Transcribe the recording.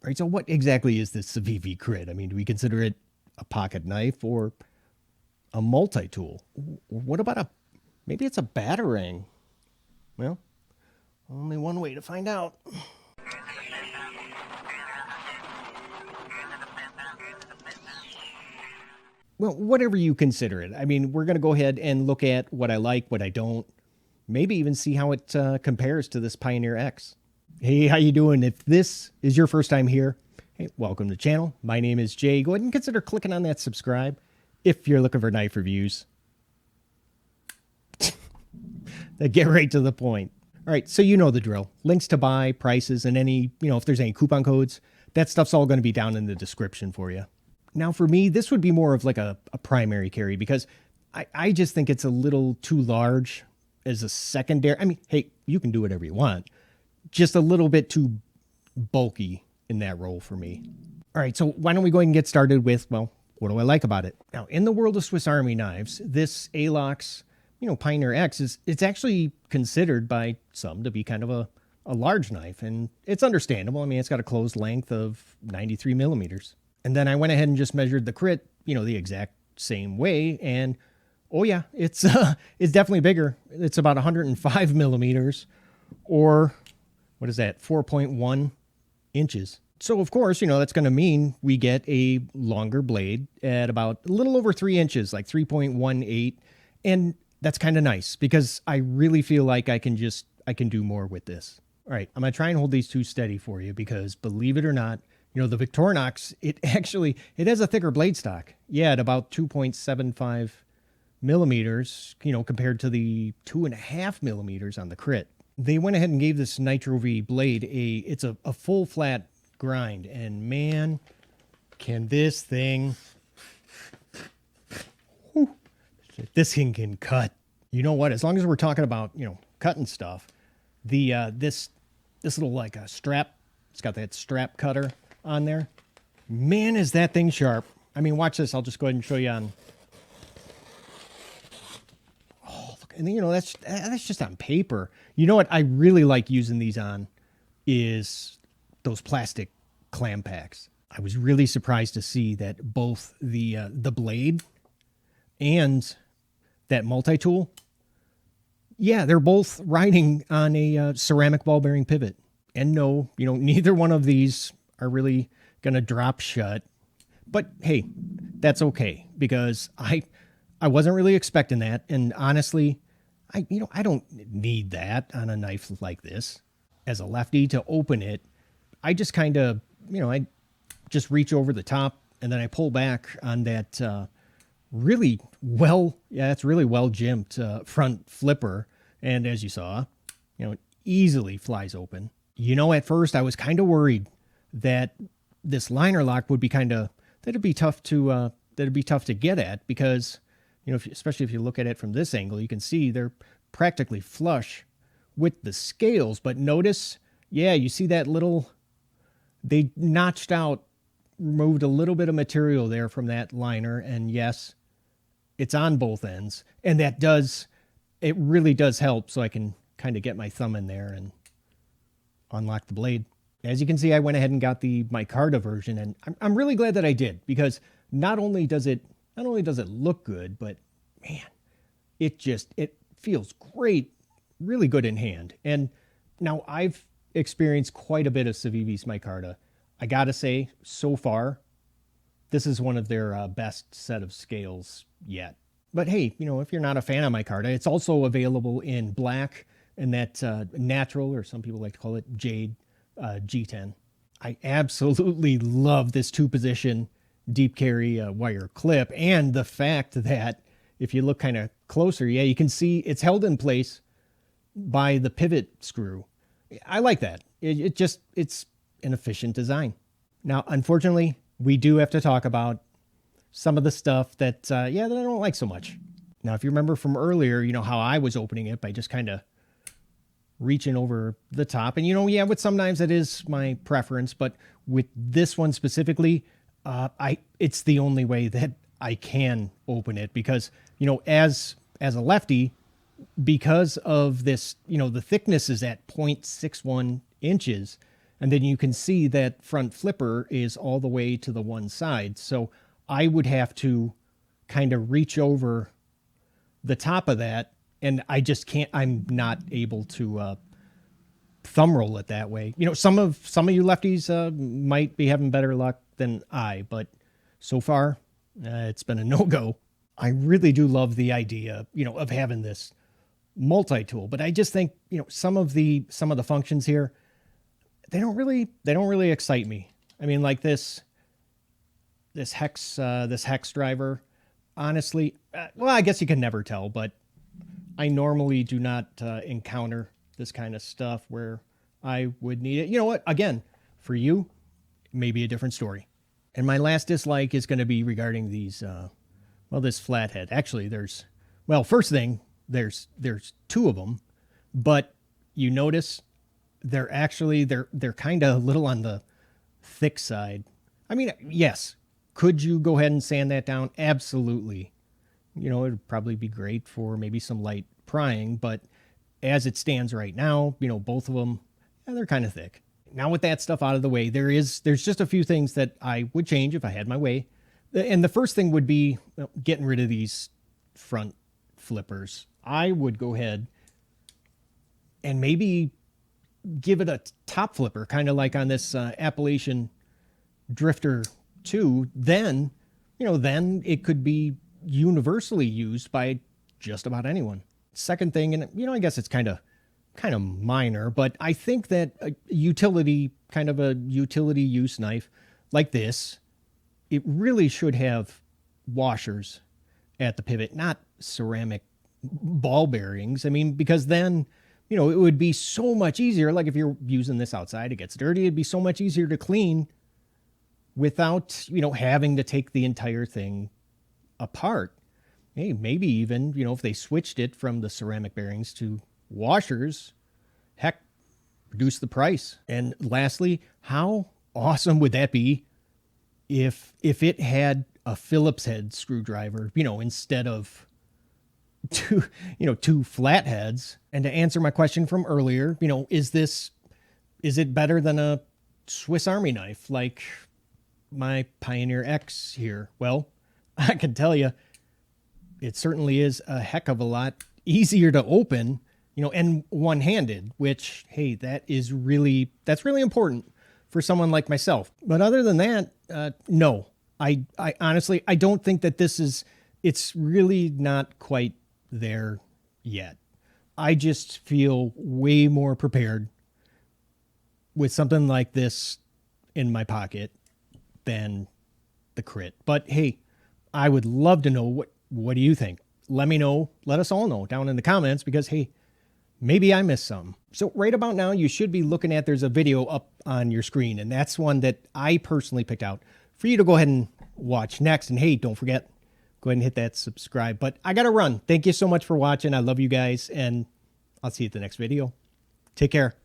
Right, so what exactly is this Civivi Crit? I mean, do we consider it a pocket knife or a multi-tool? Or what about maybe it's a batarang? Well, only one way to find out. Well, whatever you consider it. I mean, we're going to go ahead and look at what I like, what I don't, maybe even see how it compares to this Pioneer X. Hey, how you doing? If this is your first time here, hey, welcome to the channel. My name is Jay. Go ahead and consider clicking on that subscribe if you're looking for knife reviews. Get right to the point. All right, so you know the drill. Links to buy, prices, and any, if there's any coupon codes, that stuff's all going to be down in the description for you. Now, for me, this would be more of like a primary carry because I just think it's a little too large as a secondary. I mean, hey, you can do whatever you want. Just a little bit too bulky in that role for me. All right, so why don't we go ahead and get started with, well, what do I like about it? Now, in the world of Swiss Army knives, this ALOX, Pioneer X, it's actually considered by some to be kind of a large knife, and it's understandable. I mean, it's got a closed length of 93 millimeters. And then I went ahead and just measured the Crit, the exact same way, and oh yeah, it's definitely bigger. It's about 105 millimeters, or what is that, 4.1 inches. So of course, that's going to mean we get a longer blade at about a little over 3 inches, like 3.18, and that's kind of nice because I really feel like I can do more with this. All right, I'm going to try and hold these two steady for you because believe it or not, the Victorinox, it has a thicker blade stock. Yeah, at about 2.75 millimeters, compared to the 2.5 millimeters on the Crit. They went ahead and gave this Nitro V blade it's a full flat grind, and man, can this thing, this thing can cut. You know what? As long as we're talking about cutting stuff, the this little like a strap, it's got that strap cutter on there. Man, is that thing sharp. I mean, watch this. I'll just go ahead and show you on. Oh, look, and that's just on paper. You know what I really like using these on is those plastic clam packs. I was really surprised to see that both the blade and that multi-tool, yeah, they're both riding on a ceramic ball bearing pivot. And no, neither one of these are really going to drop shut. But hey, that's okay because I wasn't really expecting that. And honestly, I don't need that on a knife like this. As a lefty to open it, I just kind of, I just reach over the top and then I pull back on that really well jimped front flipper. And as you saw, it easily flies open. At first I was kind of worried that this liner lock would be that'd be tough to get at because, especially if you look at it from this angle, you can see they're practically flush with the scales. But notice, yeah, you see that they notched out, removed a little bit of material there from that liner. And yes, it's on both ends. And it really does help. So I can kind of get my thumb in there and unlock the blade. As you can see, I went ahead and got the Micarta version, and I'm really glad that I did because not only does it look good, but man, it feels great, really good in hand. And now I've experienced quite a bit of Civivi's Micarta. I gotta say, so far, this is one of their best set of scales yet. But hey, if you're not a fan of Micarta, it's also available in black and that natural, or some people like to call it jade, G10. I absolutely love this 2-position deep carry wire clip, and the fact that if you look kind of closer, yeah, you can see it's held in place by the pivot screw. I like that. It's an efficient design. Now, unfortunately, we do have to talk about some of the stuff that that I don't like so much. Now, if you remember from earlier, how I was opening it by just kind of reaching over the top. And, with some knives, that is my preference. But with this one specifically, it's the only way that I can open it because, as a lefty, because of this, the thickness is at 0.61 inches. And then you can see that front flipper is all the way to the one side. So I would have to kind of reach over the top of that, and I just can't, I'm not able to thumb roll it that way. You know, some of you lefties might be having better luck than I, but so far it's been a no-go. I really do love the idea, you know, of having this multi-tool, but I just think, you know, some of the functions here, they don't really excite me. I mean, like this Hex Driver, honestly, well, I guess you can never tell, but I normally do not encounter this kind of stuff where I would need it. You know what? Again, for you, maybe a different story. And my last dislike is going to be regarding these, this flathead. Actually, first thing, there's two of them, but you notice they're kind of a little on the thick side. I mean, yes, could you go ahead and sand that down? Absolutely. You know, it'd probably be great for maybe some light prying, but as it stands right now, you know, both of them, they're kind of thick. Now with that stuff out of the way, there's just a few things that I would change if I had my way. And the first thing would be getting rid of these front flippers. I would go ahead and maybe give it a top flipper, kind of like on this Appalachian Drifter 2. Then it could be universally used by just about anyone. Second thing, and you know, I guess it's kind of minor, but I think that a utility use knife like this, it really should have washers at the pivot, not ceramic ball bearings. I mean, because then, you know, it would be so much easier. Like if you're using this outside, it gets dirty. It'd be so much easier to clean without, you know, having to take the entire thing apart. Hey, maybe even, you know, if they switched it from the ceramic bearings to washers, heck, reduce the price. And lastly, how awesome would that be if it had a Phillips head screwdriver, you know, instead of two flatheads? And to answer my question from earlier, you know, is it better than a Swiss Army knife like my Pioneer X here? Well, I can tell you, it certainly is a heck of a lot easier to open, you know, and one-handed, which, hey, that's really important for someone like myself. But other than that, no, I honestly, I don't think that it's really not quite there yet. I just feel way more prepared with something like this in my pocket than the Crit. But hey, I would love to know what do you think? Let me know. Let us all know down in the comments, because hey, maybe I missed some. So right about now, you should be looking at, there's a video up on your screen, and that's one that I personally picked out for you to go ahead and watch next. And hey, don't forget, go ahead and hit that subscribe. But I got to run. Thank you so much for watching. I love you guys, and I'll see you at the next video. Take care.